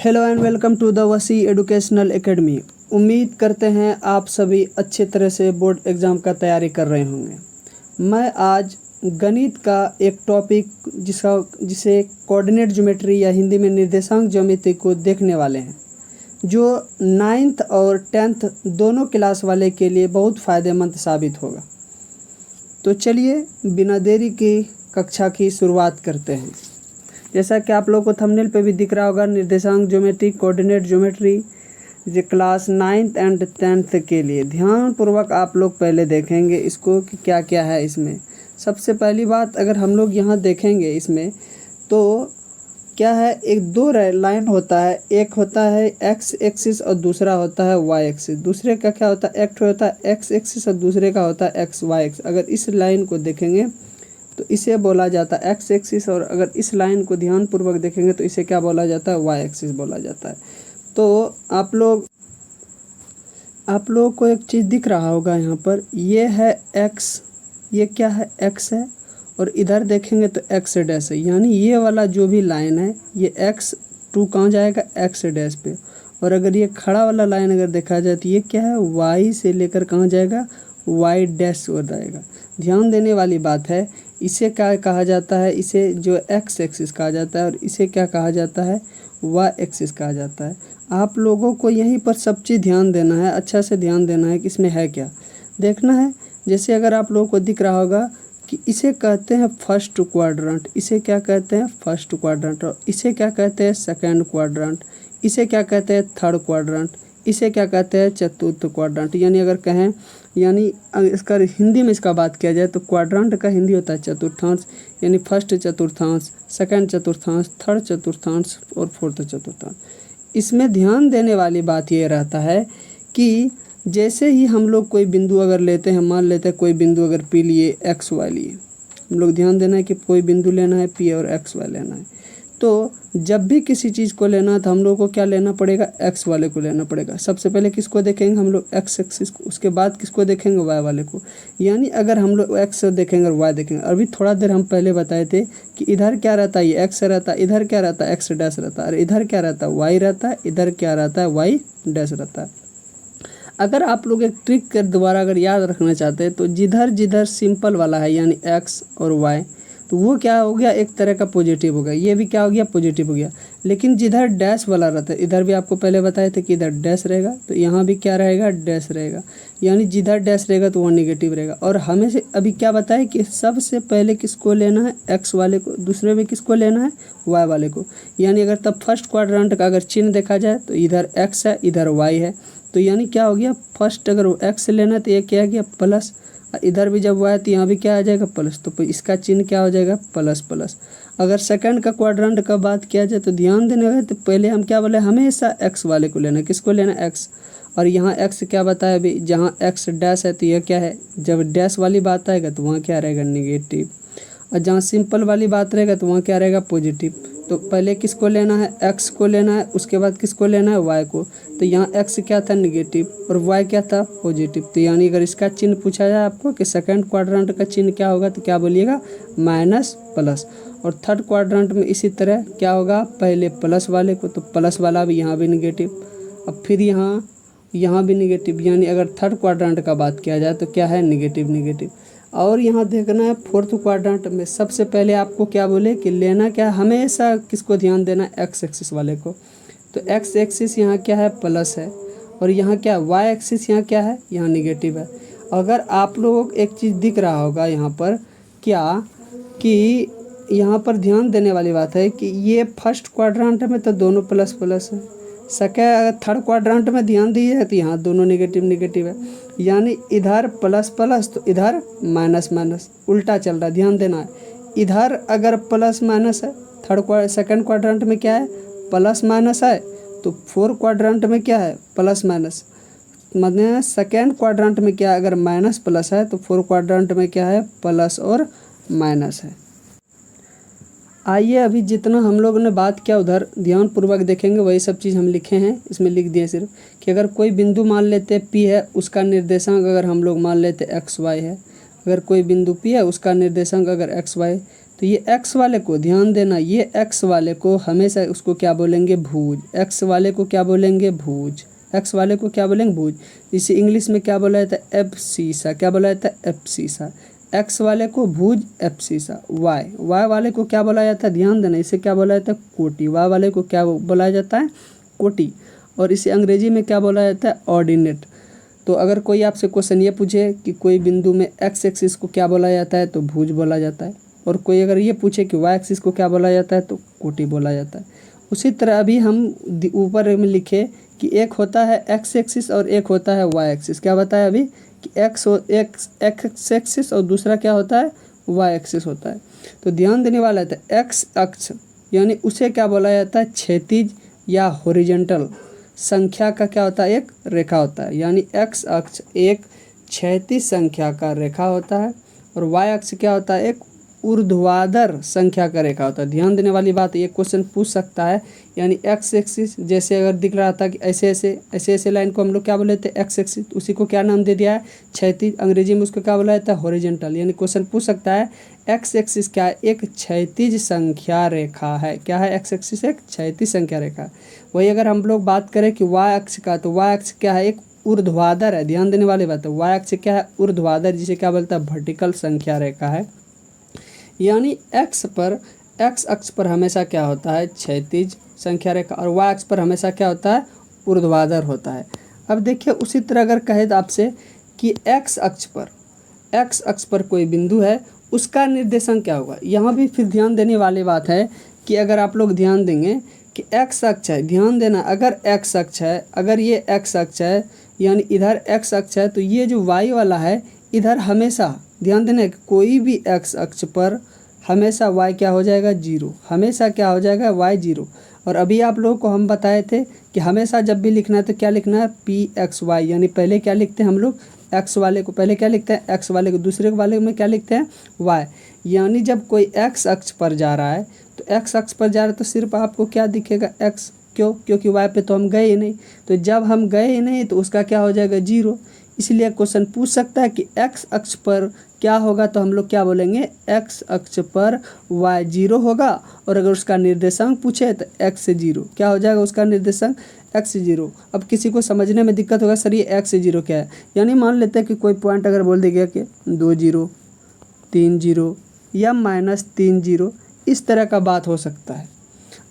Hello and welcome to the Wasi educational academy. उम्मीद करते हैं आप सभी अच्छे तरह से बोर्ड एग्ज़ाम का तैयारी कर रहे होंगे। मैं आज गणित का एक टॉपिक जिसे कोऑर्डिनेट ज्योमेट्री या हिंदी में निर्देशांक ज्योमेट्री को देखने वाले हैं, जो 9th और 10th दोनों क्लास वाले के लिए बहुत फ़ायदेमंद साबित होगा। तो चलिए बिना देरी की कक्षा की शुरुआत करते हैं। जैसा कि आप लोगों को थंबनेल पे भी दिख रहा होगा, निर्देशांक ज्योमेट्री, कोऑर्डिनेट ज्योमेट्री जो क्लास 9th एंड 10th के लिए ध्यानपूर्वक आप लोग पहले देखेंगे इसको कि क्या क्या है इसमें। सबसे पहली बात अगर हम लोग यहाँ देखेंगे इसमें तो क्या है, एक दो लाइन होता है, एक होता है एक्स एक्सिस और दूसरा होता है वाई एक्सिस। दूसरे का क्या होता है, एक होता है एक्स एक्सिस और दूसरे का होता है एक्स वाई एक्सिस। अगर इस लाइन को देखेंगे तो इसे बोला जाता है एक्स एक्सिस, और अगर इस लाइन को ध्यानपूर्वक देखेंगे तो इसे क्या बोला जाता है, वाई एक्सिस बोला जाता है। तो आप लोग को एक चीज़ दिख रहा होगा यहाँ पर, ये है एक्स, ये क्या है एक्स है, और इधर देखेंगे तो एक्स डैश है। यानी ये वाला जो भी लाइन है ये एक्स टू कहाँ जाएगा, एक्स डैश पे। और अगर ये खड़ा वाला लाइन अगर देखा जाए तो ये क्या है, वाई से लेकर कहाँ जाएगा, वाई डैश हो जाएगा। ध्यान देने वाली बात है, इसे क्या कहा जाता है, इसे जो एक्स एक्सिस कहा जाता है और इसे क्या कहा जाता है, वाई एक्सिस कहा जाता है। आप लोगों को यहीं पर सब चीज़ ध्यान देना है, अच्छा से ध्यान देना है कि इसमें है क्या, देखना है। जैसे अगर आप लोगों को दिख रहा होगा कि इसे कहते हैं फर्स्ट क्वाड्रेंट, इसे क्या कहते हैं फर्स्ट क्वाड्रेंट, और इसे क्या कहते हैं सेकंड क्वाड्रेंट, इसे क्या कहते हैं थर्ड क्वाड्रेंट, इसे क्या कहते हैं चतुर्थ क्वाड्रेंट। यानी अगर कहें, यानी इसका हिंदी में इसका बात किया जाए तो क्वाड्रेंट का हिंदी होता है चतुर्थांश। यानी फर्स्ट चतुर्थांश, सेकंड चतुर्थांश, थर्ड चतुर्थांश और फोर्थ चतुर्थांश। इसमें ध्यान देने वाली बात ये रहता है कि जैसे ही हम लोग कोई बिंदु अगर लेते हैं, मान लेते हैं कोई बिंदु अगर पी लिए, एक्स वाई लिए, हम लोग ध्यान देना है कि कोई बिंदु लेना है पी और एक्स वाई लेना है। तो जब भी किसी चीज़ को लेना है तो हम लोग को क्या लेना पड़ेगा, एक्स वाले को लेना पड़ेगा। सबसे पहले किसको देखेंगे हम लोग, एक्स एक्सिस को, उसके बाद किसको देखेंगे, वाई वाले को। यानी अगर हम लोग एक्स देखेंगे और वाई देखेंगे, अभी थोड़ा देर हम पहले बताए थे कि इधर क्या रहता है, ये एक्स रहता है, इधर क्या रहता है, एक्स डैश रहता है, और इधर क्या रहता है, वाई रहता है, इधर क्या रहता है, वाई डैश रहता है। अगर आप लोग एक ट्रिक कर दोबारा अगर याद रखना चाहते हैं तो जिधर जिधर सिंपल वाला है यानी एक्स और वाई, तो वो क्या हो गया, एक तरह का पॉजिटिव हो गया, ये भी क्या हो गया, पॉजिटिव हो गया। लेकिन जिधर डैश वाला रहता है, इधर भी आपको पहले बताए थे कि इधर डैश रहेगा, तो यहाँ भी क्या रहेगा, डैश रहेगा। यानी जिधर डैश रहेगा तो वो नेगेटिव रहेगा। और हमें से अभी क्या बताए कि सबसे पहले किसको लेना है, एक्स वाले को, दूसरे में किसको लेना है, वाई वाले को। यानी अगर तब फर्स्ट क्वाड्रेंट का अगर चिन्ह देखा जाए तो इधर एक्स है, इधर वाई है, तो यानी क्या हो गया, फर्स्ट अगर एक्स लेना है तो ये क्या आ गया, प्लस, इधर भी जब वाई है तो यहाँ भी क्या आ जाएगा, प्लस। तो इसका चिन्ह क्या हो जाएगा, प्लस प्लस। अगर सेकंड का क्वाड्रेंट का बात किया जाए तो ध्यान देने है, तो पहले हम क्या बोले, हमेशा एक्स वाले को लेना है, किसको लेना, एक्स। और यहाँ एक्स क्या बताया अभी, जहाँ एक्स डैश है तो यह क्या है, जब डैश वाली बात आएगा तो वहाँ क्या रहेगा, निगेटिव। और जहाँ सिंपल वाली बात रहेगा तो वहाँ क्या रहेगा, पॉजिटिव। तो पहले किसको लेना है, एक्स को लेना है, उसके बाद किसको लेना है, वाई को। तो यहाँ एक्स क्या था, निगेटिव, और वाई क्या था, पॉजिटिव। तो यानी अगर इसका चिन्ह पूछा जाए आपको कि सेकंड क्वाड्रेंट का चिन्ह क्या होगा, तो क्या बोलिएगा, माइनस प्लस। और थर्ड क्वाड्रेंट में इसी तरह क्या होगा, पहले प्लस वाले को, तो प्लस वाला भी यहाँ भी निगेटिव, अब फिर यहाँ भी निगेटिव। यानी अगर थर्ड क्वाड्रेंट का बात किया जाए तो क्या है, निगेटिव निगेटिव। और यहाँ देखना है फोर्थ क्वाड्रेंट में, सबसे पहले आपको क्या बोले कि लेना क्या, हमेशा किसको ध्यान देना, एक्स एक्सिस वाले को। तो एक्स एक्सिस यहाँ क्या है, प्लस है, और यहाँ क्या, वाई एक्सिस यहाँ क्या है, यहाँ निगेटिव है। अगर आप लोगों को एक चीज़ दिख रहा होगा यहाँ पर क्या, कि यहाँ पर ध्यान देने वाली बात है कि ये फर्स्ट क्वाड्रेंट में तो दोनों प्लस प्लस है, अगर थर्ड क्वाड्रेंट में ध्यान दिए तो यहाँ दोनों नेगेटिव नेगेटिव है। यानी इधर प्लस प्लस तो इधर माइनस माइनस, उल्टा चल रहा है, ध्यान देना है। इधर अगर प्लस माइनस है, सेकंड क्वाड्रेंट में क्या है, प्लस माइनस है, तो फोर्थ क्वाड्रेंट में क्या है, प्लस माइनस। मतलब सेकंड क्वाड्रेंट में क्या, अगर माइनस प्लस है तो फोर्थ क्वाड्रेंट में क्या है, प्लस और माइनस है। आइए अभी जितना हम लोग ने बात किया उधर ध्यानपूर्वक देखेंगे, वही सब चीज़ हम लिखे हैं, इसमें लिख दिए सिर्फ कि अगर कोई बिंदु मान लेते पी है, उसका निर्देशांक अगर हम लोग मान लेते एक्स वाई है, अगर कोई बिंदु पी है उसका निर्देशांक अगर एक्स वाई, तो ये एक्स वाले को ध्यान देना, ये एक्स वाले को हमेशा उसको क्या बोलेंगे, भुज। एक्स वाले को क्या बोलेंगे, भुज। एक्स वाले को क्या बोलेंगे, भुज। इसे इंग्लिश में क्या बोला जाता है, एब्सीसा। क्या बोला जाता है, एब्सीसा। एक्स वाले को भुज, एब्सीसा। वाई वाले को क्या बोला जाता है, ध्यान देना, इसे क्या बोला जाता है, कोटि। वाई वाले को क्या बोला जाता है, कोटि। और इसे अंग्रेजी में क्या बोला जाता है, ऑर्डिनेट। तो अगर कोई आपसे क्वेश्चन ये पूछे कि कोई बिंदु में एक्स एक्सिस को क्या बोला जाता है, तो भुज बोला जाता है। और कोई अगर ये पूछे कि वाई एक्सिस को क्या बोला जाता है, तो कोटि बोला जाता है। उसी तरह अभी हम ऊपर में लिखे कि एक होता है एक्स एक्सिस और एक होता है वाई एक्सिस। क्या बताया अभी कि एक्स एक्सिस और दूसरा क्या होता है, वाई एक्सिस होता है। तो ध्यान देने वाला है, एक्स अक्ष यानी उसे क्या बोला जाता है, क्षैतिज या हॉरिजॉन्टल संख्या का क्या होता है, एक रेखा होता है। यानी एक्स अक्ष एक क्षैतिज संख्या का रेखा होता है और वाई अक्ष क्या होता है, एक ऊर्ध्वाधर संख्या का रेखा होता है। ध्यान देने वाली बात, ये क्वेश्चन पूछ सकता है। यानी एक्स एक्सिस जैसे अगर दिख रहा था कि ऐसे ऐसे लाइन को हम लोग क्या बोले थे, एक्स एक्सिस, उसी को क्या नाम दे दिया है, क्षैतिज। अंग्रेजी में उसको क्या बोला जाता है, हॉरिजॉन्टल। यानी क्वेश्चन पूछ सकता है एक्स एक्सिस क्या है, एक क्षैतिज संख्या रेखा है। क्या है, एक्स एक्सिस एक क्षैतिज संख्या रेखा है। वही अगर हम लोग बात करें कि वाई अक्ष का, तो वाई अक्ष क्या है, एक ऊर्ध्वाधर है। ध्यान देने वाली बात है, वाई अक्ष क्या है, ऊर्ध्वाधर, जिसे क्या बोलता है, वर्टिकल संख्या रेखा है। यानी एक्स अक्ष पर हमेशा क्या होता है, क्षैतिज संख्या रेखा, और वाई अक्ष पर हमेशा क्या होता है, ऊर्ध्वाधर होता है। अब देखिए उसी तरह अगर कहे तो आपसे कि एक्स अक्ष पर कोई बिंदु है, उसका निर्देशांक क्या होगा। यहाँ भी फिर ध्यान देने वाली बात है कि अगर आप लोग ध्यान देंगे कि एक्स अक्ष है, ध्यान देना, अगर एक्स अक्ष है, अगर ये एक्स अक्ष है यानी इधर एक्स अक्ष है, तो ये जो वाई वाला है इधर हमेशा ध्यान देना कि कोई भी एक्स अक्ष पर हमेशा वाई क्या हो जाएगा, जीरो। हमेशा क्या हो जाएगा, वाई जीरो। और अभी आप लोगों को हम बताए थे कि हमेशा जब भी लिखना है तो क्या लिखना है, पी एक्स वाई। यानी पहले क्या लिखते हैं हम लोग, एक्स वाले को पहले क्या लिखते हैं, एक्स वाले को, दूसरे वाले में क्या लिखते हैं, वाई। यानी जब कोई एक्स अक्ष पर जा रहा है, तो एक्स अक्ष पर जा रहा है तो सिर्फ आपको क्या दिखेगा, एक्स। क्यों, क्योंकि वाई पे तो हम गए ही नहीं। तो जब हम गए ही नहीं तो उसका क्या हो जाएगा, जीरो। इसलिए क्वेश्चन पूछ सकता है कि एक्स अक्ष पर क्या होगा, तो हम लोग क्या बोलेंगे, एक्स अक्ष पर वाई जीरो होगा। और अगर उसका निर्देशांक पूछे तो एक्स से जीरो क्या हो जाएगा, उसका निर्देशांक एक्स से जीरो। अब किसी को समझने में दिक्कत होगा, सर ये एक्स से जीरो क्या है। यानी मान लेते हैं कि कोई पॉइंट अगर बोल दिया गया कि 2 0 3 0 या -3 0, इस तरह का बात हो सकता है।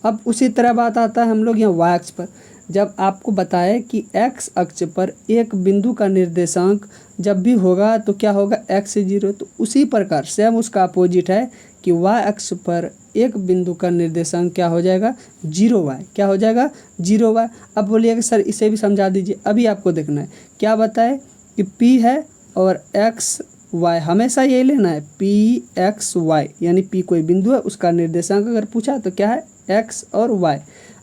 अब उसी तरह बात आता है हम लोग यहाँ वाई अक्ष पर। जब आपको बताए कि एक्स अक्ष पर एक बिंदु का निर्देशांक जब भी होगा तो क्या होगा, एक्स से जीरो। तो उसी प्रकार सेम उसका अपोजिट है कि वाई अक्ष पर एक बिंदु का निर्देशांक क्या हो जाएगा, जीरो वाई। क्या हो जाएगा, जीरो वाई। अब बोलिएगा सर इसे भी समझा दीजिए। अभी आपको देखना है क्या बताए कि पी है और एक्स वाई, हमेशा यही लेना है, पी एक्स वाई। यानी पी कोई बिंदु है, उसका निर्देशांक अगर पूछा तो क्या है, एक्स और वाई।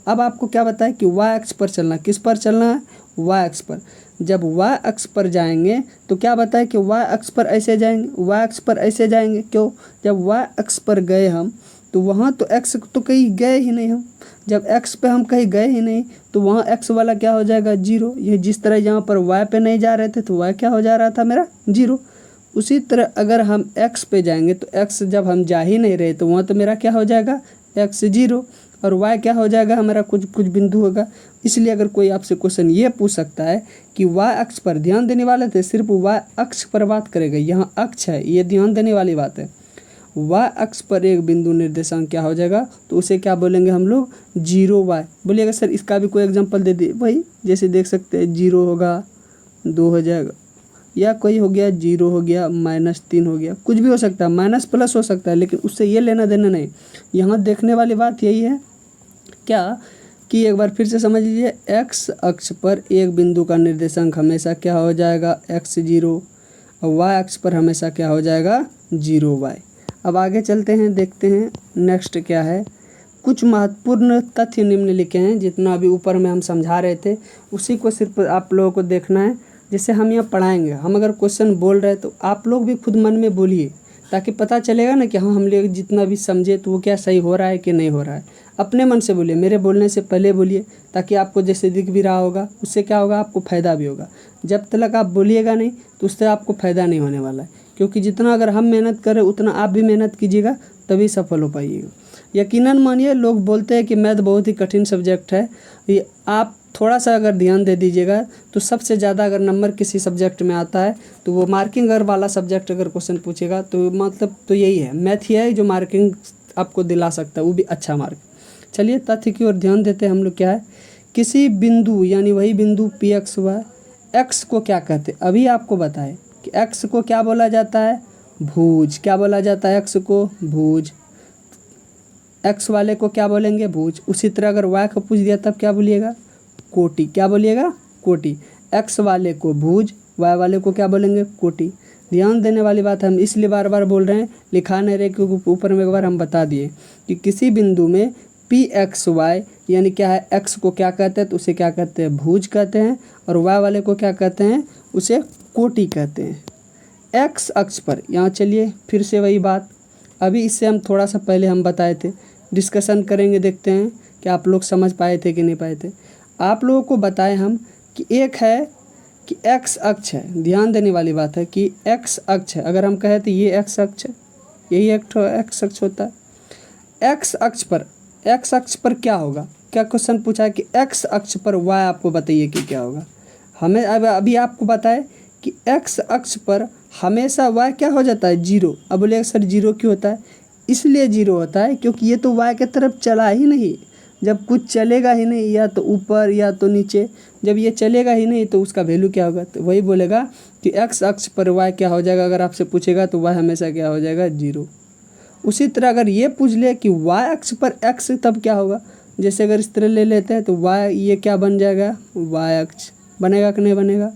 अब आपको क्या बताए कि वाई अक्ष पर चलना, किस पर चलना है, वाई अक्ष पर। जब वाई अक्ष पर जाएंगे तो क्या बताए कि वाई अक्ष पर ऐसे जाएंगे, वाई अक्ष पर ऐसे जाएंगे। क्यों, जब वाई अक्ष पर गए हम तो वहाँ तो एक्स तो कहीं गए ही नहीं हम। जब एक्स पे हम कहीं गए ही नहीं तो वहाँ एक्स वाला क्या हो जाएगा, जीरो। ये जिस तरह यहाँ पर वाई पे नहीं जा रहे थे तो वाई क्या हो जा रहा था मेरा, जीरो। उसी तरह अगर हम एक्स पे जाएंगे तो एक्स जब हम जा ही नहीं रहे तो वहाँ तो मेरा क्या हो जाएगा, एक्स जीरो। और वाई क्या हो जाएगा, हमारा कुछ बिंदु होगा। इसलिए अगर कोई आपसे क्वेश्चन ये पूछ सकता है कि वाई अक्ष पर, ध्यान देने वाले थे सिर्फ वाई अक्ष पर बात करेगा, यहाँ अक्ष है, ये ध्यान देने वाली बात है। वाई अक्ष पर एक बिंदु निर्देशांक क्या हो जाएगा, तो उसे क्या बोलेंगे हम लोग, जीरो वाई। बोलिएगा सर इसका भी कोई एग्जांपल दे दिए। भाई जैसे देख सकते हैं, जीरो होगा, 2 हो जाएगा, या कोई हो गया, जीरो हो गया, -3 हो गया, कुछ भी हो सकता है, माइनस प्लस हो सकता है, लेकिन उससे ये लेना देना नहीं। यहाँ देखने वाली बात यही है क्या कि एक बार फिर से समझ लीजिए, एक्स अक्ष पर एक बिंदु का निर्देशांक हमेशा क्या हो जाएगा, एक्स जीरो, और वाई अक्ष पर हमेशा क्या हो जाएगा, जीरो वाई। अब आगे चलते हैं, देखते हैं नेक्स्ट क्या है। कुछ महत्वपूर्ण तथ्य निम्नलिखित हैं, जितना अभी ऊपर में हम समझा रहे थे उसी को सिर्फ आप लोगों को देखना है। जैसे हम यहाँ पढ़ाएंगे, हम अगर क्वेश्चन बोल रहे हैं तो आप लोग भी खुद मन में बोलिए, ताकि पता चलेगा ना कि हाँ हम लोग जितना भी समझे तो वो क्या सही हो रहा है कि नहीं हो रहा है। अपने मन से बोलिए, मेरे बोलने से पहले बोलिए, ताकि आपको जैसे दिख भी रहा होगा उससे क्या होगा, आपको फ़ायदा भी होगा। जब तक आप बोलिएगा नहीं तो उससे आपको फ़ायदा नहीं होने वाला है, क्योंकि जितना अगर हम मेहनत करें उतना आप भी मेहनत कीजिएगा तभी सफल हो पाइएगा। यकीनन मानिए, लोग बोलते हैं कि मैथ बहुत ही कठिन सब्जेक्ट है, ये आप थोड़ा सा अगर ध्यान दे दीजिएगा तो सबसे ज़्यादा अगर नंबर किसी सब्जेक्ट में आता है तो वो मार्किंग अगर वाला सब्जेक्ट अगर क्वेश्चन पूछेगा तो मतलब तो यही है, मैथ ही है जो मार्किंग आपको दिला सकता है, वो भी अच्छा मार्क। चलिए तथ्य की ओर ध्यान देते हैं हम लोग। क्या है, किसी बिंदु यानी वही बिंदु पी एक्स वाई, एक्स को क्या कहते हैं, अभी आपको बताएं कि एक्स को क्या बोला जाता है, भुज। क्या बोला जाता है एक्स को, भुज। एक्स वाले को क्या बोलेंगे, भुज। उसी तरह अगर वाई को पूछ दिया तब क्या बोलिएगा, कोटि। क्या बोलिएगा, कोटि। एक्स वाले को भुज, वाई वाले को क्या बोलेंगे, कोटि। ध्यान देने वाली बात है, हम इसलिए बार बार बोल रहे हैं, लिखा नहीं रहे क्योंकि ऊपर में एक बार हम बता दिए कि किसी बिंदु में पी एक्स वाई यानी क्या है, एक्स को क्या कहते हैं तो उसे क्या कहते हैं, भुज कहते हैं, और वाई वाले को क्या कहते हैं, उसे कोटि कहते हैं। एक्स अक्ष पर, यहाँ चलिए फिर से वही बात, अभी इससे हम थोड़ा सा पहले हम बताए थे, डिस्कशन करेंगे, देखते हैं कि आप लोग समझ पाए थे कि नहीं पाए थे। आप लोगों को बताए हम कि एक है कि एक्स अक्ष है, ध्यान देने वाली बात है कि एक्स अक्ष है। अगर हम कहें तो ये एक्स अक्ष है, यही एक एक्स अक्ष होता है। एक्स अक्ष पर क्या होगा, क्या क्वेश्चन पूछा है कि एक्स अक्ष पर वाई, आपको बताइए कि क्या होगा। हमें अभी आपको बताए कि एक्स अक्ष पर हमेशा वाई क्या हो जाता है, जीरो। अब बोले सर जीरो क्यों होता है, इसलिए जीरो होता है क्योंकि ये तो वाई की तरफ चला ही नहीं। जब कुछ चलेगा ही नहीं, या तो ऊपर या तो नीचे, जब ये चलेगा ही नहीं तो उसका वैल्यू क्या होगा, तो वही बोलेगा कि एक्स अक्ष पर वाई क्या हो जाएगा। अगर आपसे पूछेगा तो वाई हमेशा क्या हो जाएगा, जीरो। उसी तरह अगर ये पूछ ले कि वाई अक्ष पर एक्स, तब क्या होगा, जैसे अगर इस तरह ले लेते हैं तो वाई ये क्या बन जाएगा, वाई अक्ष बनेगा कि नहीं बनेगा।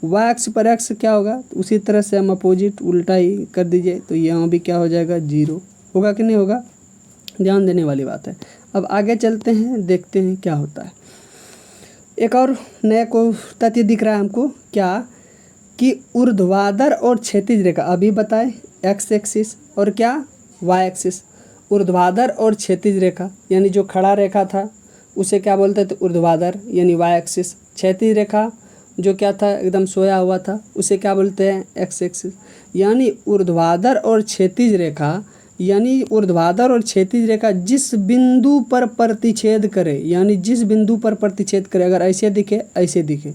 वाई अक्ष पर एक्स क्या होगा, तो उसी तरह से हम अपोजिट उल्टा ही कर दीजिए तो यहाँ भी क्या हो जाएगा, जीरो। होगा कि नहीं होगा, ध्यान देने वाली बात है। अब आगे चलते हैं, देखते हैं क्या होता है। एक और नया को तथ्य दिख रहा है हमको, क्या कि ऊर्ध्वाधर और क्षैतिज रेखा, अभी बताए एक्स एक्सिस और क्या वाई एक्सिस। ऊर्ध्वाधर और क्षैतिज रेखा यानी जो खड़ा रेखा था उसे क्या बोलते थे, ऊर्ध्वाधर यानी वाई एक्सिस। क्षैतिज रेखा जो क्या था, एकदम सोया हुआ था, उसे क्या बोलते हैं, एक्स एक्सिस। यानी ऊर्ध्वाधर और क्षैतिज रेखा, यानी ऊर्ध्वाधर और क्षैतिज रेखा जिस बिंदु पर प्रतिच्छेद करे, यानी जिस बिंदु पर प्रतिच्छेद करे, अगर ऐसे दिखे ऐसे दिखे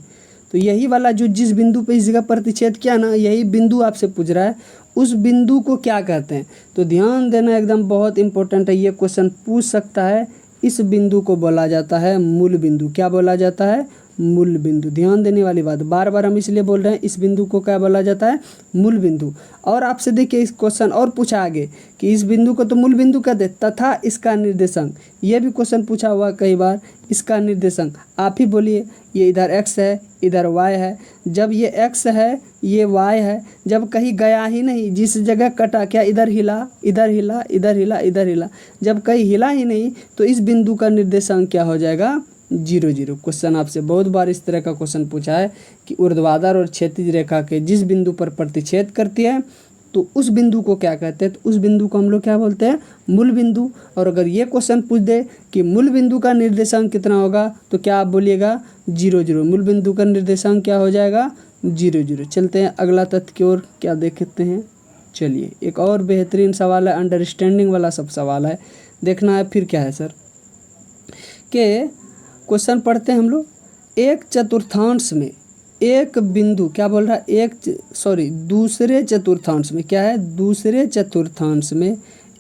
तो यही वाला जो जिस बिंदु पे इस जगह प्रतिच्छेद किया ना, यही बिंदु आपसे पूछ रहा है, उस बिंदु को क्या कहते हैं। तो ध्यान देना एकदम बहुत इंपॉर्टेंट है, ये क्वेश्चन पूछ सकता है। इस बिंदु को बोला जाता है मूल बिंदु। क्या बोला जाता है, मूल बिंदु। ध्यान देने वाली बात, बार बार हम इसलिए बोल रहे हैं, इस बिंदु को क्या बोला जाता है, मूल बिंदु। और आपसे देखिए इस क्वेश्चन और पूछा आगे कि इस बिंदु को तो मूल बिंदु कहते तथा इसका निर्देशांक, ये भी क्वेश्चन पूछा हुआ कई बार। इसका निर्देशांक आप ही बोलिए, ये इधर एक्स है इधर वाई है। जब ये एक्स है ये वाई है, जब कहीं गया ही नहीं, जिस जगह कटा क्या इधर हिला इधर हिला इधर हिला इधर हिला, जब कहीं हिला ही नहीं तो इस बिंदु का निर्देशांक क्या हो जाएगा, जीरो जीरो। क्वेश्चन आपसे बहुत बार इस तरह का क्वेश्चन पूछा है कि ऊर्ध्वाधर और क्षैतिज रेखा के जिस बिंदु पर प्रतिच्छेद करती है तो उस बिंदु को क्या कहते हैं, तो उस बिंदु को हम लोग क्या बोलते हैं, मूल बिंदु। और अगर ये क्वेश्चन पूछ दे कि मूल बिंदु का निर्देशांक कितना होगा तो क्या आप बोलिएगा, जीरो जीरो। मूल बिंदु का निर्देशांक क्या हो जाएगा, जीरो जीरो। चलते हैं अगला तथ्य की ओर, क्या देखते हैं। चलिए एक और बेहतरीन सवाल है, अंडरस्टैंडिंग वाला सब सवाल है, देखना है फिर क्या है सर। के क्वेश्चन पढ़ते हैं हम लोग। एक चतुर्थांश में एक बिंदु, क्या बोल रहा है, दूसरे चतुर्थांश में, क्या है, दूसरे चतुर्थांश में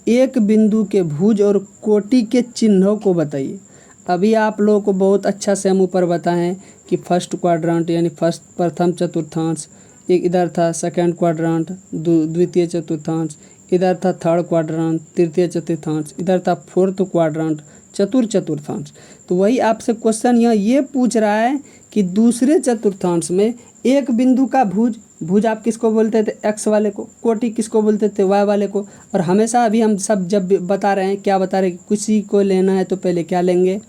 एक बिंदु के भुज और कोटि के चिन्हों को बताइए। अभी आप लोगों को बहुत अच्छा से हम ऊपर बताएं कि फर्स्ट क्वाड्रांट यानी प्रथम चतुर्थांश, एक इधर था सेकंड क्वाड्रांट, द्वितीय चतुर्थांश, इधर था थर्ड क्वाड्रांट, तृतीय चतुर्थांश, इधर था फोर्थ क्वाड्रांट, चतुर्थांश। तो वही आपसे क्वेश्चन यहाँ ये पूछ रहा है कि दूसरे चतुर्थांश में एक बिंदु का भुज आप किसको बोलते थे, एक्स वाले को, कोटि किसको बोलते थे, वाई वाले को। और हमेशा अभी हम सब जब बता रहे हैं, क्या बता रहे हैं, किसी को लेना है तो पहले क्या लेंगे,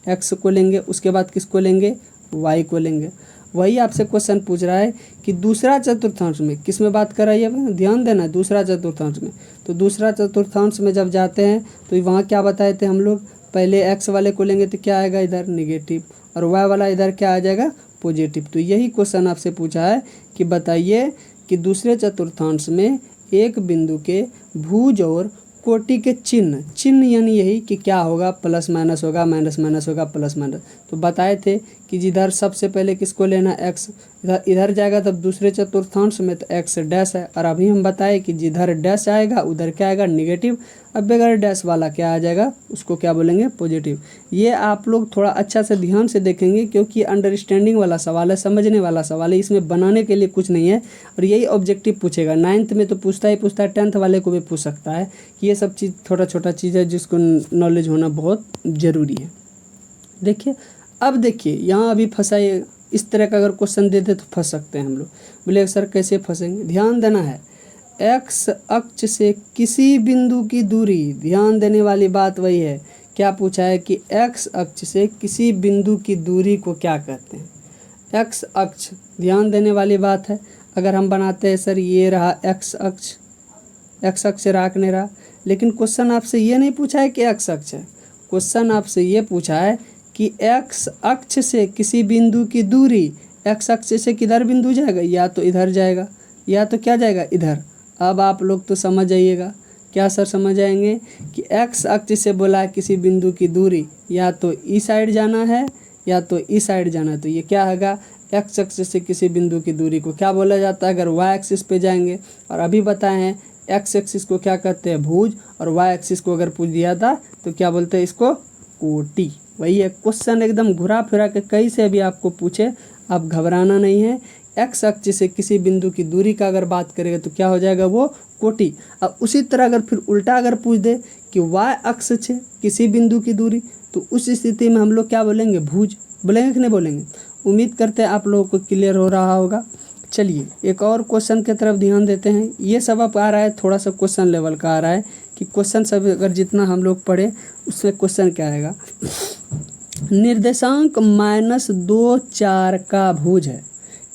एक्स को लेंगे, उसके बाद किसको लेंगे, वाई को लेंगे। वही आपसे क्वेश्चन पूछ रहा है कि दूसरा चतुर्थांश में, किस में बात कर रहा है, ध्यान देना, दूसरा चतुर्थांश में। तो दूसरा चतुर्थांश में जब जाते हैं तो वहाँ क्या बताए थे हम लोग, पहले एक्स वाले को लेंगे तो क्या आएगा इधर नेगेटिव, और वाई वाला इधर क्या आ जाएगा, पॉजिटिव। तो यही क्वेश्चन आपसे पूछा है कि बताइए कि दूसरे चतुर्थांश में एक बिंदु के भुज और कोटि के चिन्ह, चिन्ह यानी यही कि क्या होगा, प्लस माइनस होगा, माइनस माइनस होगा, प्लस माइनस। तो बताए थे कि जिधर सबसे पहले किसको लेना, एक्स, इधर जाएगा तब दूसरे चतुर्थांश में तो एक्स डैश है। और अभी हम बताए कि जिधर डैश आएगा उधर क्या आएगा, निगेटिव। अब बगैर डैश वाला क्या आ जाएगा, उसको क्या बोलेंगे, पॉजिटिव। ये आप लोग थोड़ा अच्छा से ध्यान से देखेंगे क्योंकि अंडरस्टैंडिंग वाला सवाल है, समझने वाला सवाल है, इसमें बनाने के लिए कुछ नहीं है। और यही ऑब्जेक्टिव पूछेगा, 9th में तो पूछता ही पूछता है, 10th वाले को भी पूछ सकता है कि ये सब चीज़ छोटा छोटा चीज़ है जिसको नॉलेज होना बहुत ज़रूरी है। देखिए अब देखिए यहाँ अभी फंसाए, इस तरह का अगर क्वेश्चन दे दे तो फंस सकते हैं हम लोग। बोले सर कैसे फंसेंगे, ध्यान देना है, एक्स अक्ष से किसी बिंदु की दूरी, ध्यान देने वाली बात वही है। क्या पूछा है कि एक्स अक्ष से किसी बिंदु की दूरी को क्या कहते हैं, एक्स अक्ष, ध्यान देने वाली बात है। अगर हम बनाते हैं सर ये रहा एक्स अक्ष, एक्स अक्ष राखने रहा, लेकिन क्वेश्चन आपसे ये नहीं पूछा है कि एक्स अक्ष है, क्वेश्चन आपसे ये पूछा है कि एक्स अक्ष से किसी बिंदु की दूरी, एक्स अक्ष से किधर बिंदु जाएगा, या तो इधर जाएगा या तो क्या जाएगा, इधर। अब आप लोग तो समझ जाइएगा, क्या सर समझ आएंगे कि एक्स अक्ष से बोला है किसी बिंदु की दूरी या तो इस साइड जाना है या तो इस साइड जाना है। तो ये क्या होगा, एक्स अक्ष से किसी बिंदु की दूरी को क्या बोला जाता है, अगर वाई एक्सिस पे जाएंगे। और अभी बताए हैं एक्स एक्सिस को क्या कहते हैं, भुज, और वाई एक्सिस को अगर पूछ दिया था तो क्या बोलते हैं इसको, कोटि। वही है क्वेश्चन, एकदम घुरा फिरा के कहीं से भी आपको पूछे, आप घबराना नहीं है। एक्स अक्ष से किसी बिंदु की दूरी का अगर बात करेगा तो क्या हो जाएगा, वो कोटि। अब उसी तरह अगर फिर उल्टा अगर पूछ दे कि वाई अक्ष से किसी बिंदु की दूरी, तो उस स्थिति में हम लोग क्या बोलेंगे, भुज। बोलेंगे कि नहीं बोलेंगे। उम्मीद करते हैं आप लोगों को क्लियर हो रहा होगा। चलिए एक और क्वेश्चन की तरफ ध्यान देते हैं। ये सब अब आ रहा है, थोड़ा सा क्वेश्चन लेवल का आ रहा है कि क्वेश्चन सब अगर जितना हम लोग पढ़े उसमें क्वेश्चन क्या आएगा। निर्देशांक -2 4 का भुज है,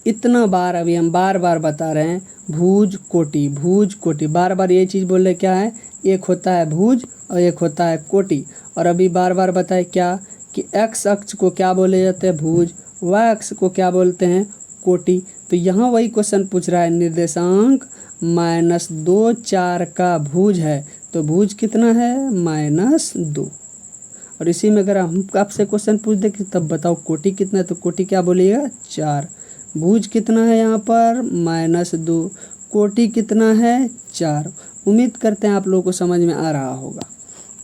इतना बार अभी हम बार बार बता रहे हैं, भुज कोटि, भुज कोटि, बार बार ये चीज़ बोल रहे क्या है, एक होता है भुज और एक होता है कोटि। और अभी बार बार बताए क्या कि एक्स अक्ष को क्या बोले जाते हैं, भुज, वाई अक्ष को क्या बोलते हैं, कोटि। तो यहाँ वही क्वेश्चन पूछ रहा है, निर्देशांक -2 4 का भुज है, तो भुज कितना है, -2। और इसी में अगर हम आपसे क्वेश्चन पूछ दे कि तब बताओ कोटि कितना है, तो कोटि क्या बोलिएगा, 4। भुज कितना है यहाँ पर, -2, कोटि कितना है, 4। उम्मीद करते हैं आप लोगों को समझ में आ रहा होगा।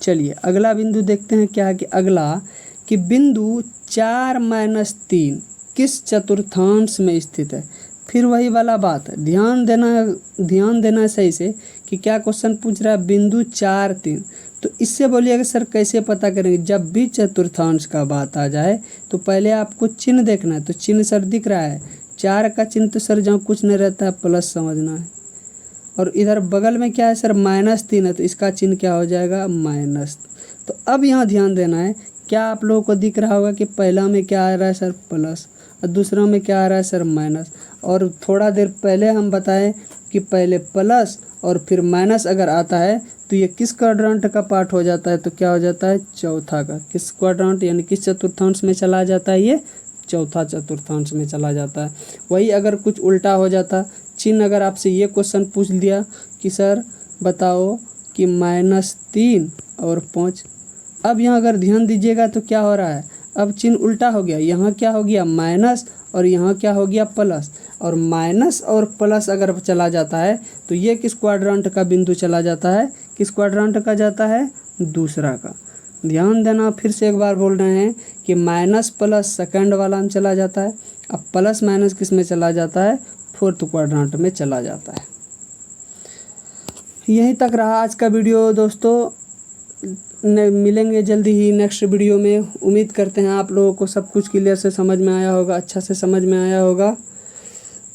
चलिए अगला बिंदु देखते हैं क्या है कि अगला कि बिंदु 4 - 3 किस चतुर्थांश में स्थित है। फिर वही वाला बात है, ध्यान देना सही से कि क्या क्वेश्चन पूछ रहा है, बिंदु 4 3। तो इससे बोलिएगा सर कैसे पता करेंगे, जब भी चतुर्थांश का बात आ जाए तो पहले आपको चिन्ह देखना है। तो चिन्ह सर दिख रहा है, 4 का चिन्ह तो सर जहाँ कुछ नहीं रहता है प्लस समझना है। और इधर बगल में क्या है सर, -3 है, तो इसका चिन्ह क्या हो जाएगा, माइनस। तो अब यहाँ ध्यान देना है, क्या आप लोगों को दिख रहा होगा कि पहला में क्या आ रहा है सर, प्लस, और दूसरा में क्या आ रहा है सर, माइनस। और थोड़ा देर पहले हम बताएं कि पहले प्लस और फिर माइनस अगर आता है तो ये किस क्वाड्रेंट का पार्ट हो जाता है, तो क्या हो जाता है, चौथा का। किस क्वाड्रेंट यानी किस चतुर्थांश में चला जाता है, ये चौथा चतुर्थांश में चला जाता है। वही अगर कुछ उल्टा हो जाता, चिन्ह अगर आपसे ये क्वेश्चन पूछ दिया कि सर बताओ कि -3 और 5, अब यहाँ अगर ध्यान दीजिएगा तो क्या हो रहा है, अब चिन्ह उल्टा हो गया, यहाँ क्या हो गया, माइनस, और यहाँ क्या हो गया, प्लस। और माइनस और प्लस अगर चला जाता है तो ये किस क्वाड्रेंट का बिंदु चला जाता है, किस क्वाड्रेंट का जाता है, दूसरा का। ध्यान देना, फिर से एक बार बोल रहे हैं कि माइनस प्लस सेकंड वाला में चला जाता है, अब प्लस माइनस किस में चला जाता है, फोर्थ क्वाड्रेंट में चला जाता है। यहीं तक रहा आज का वीडियो दोस्तों, मिलेंगे जल्दी ही नेक्स्ट वीडियो में। उम्मीद करते हैं आप लोगों को सब कुछ क्लियर से समझ में आया होगा, अच्छा से समझ में आया होगा।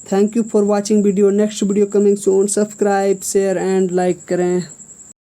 Thank you for watching video. Next video coming soon. Subscribe, share and like करें।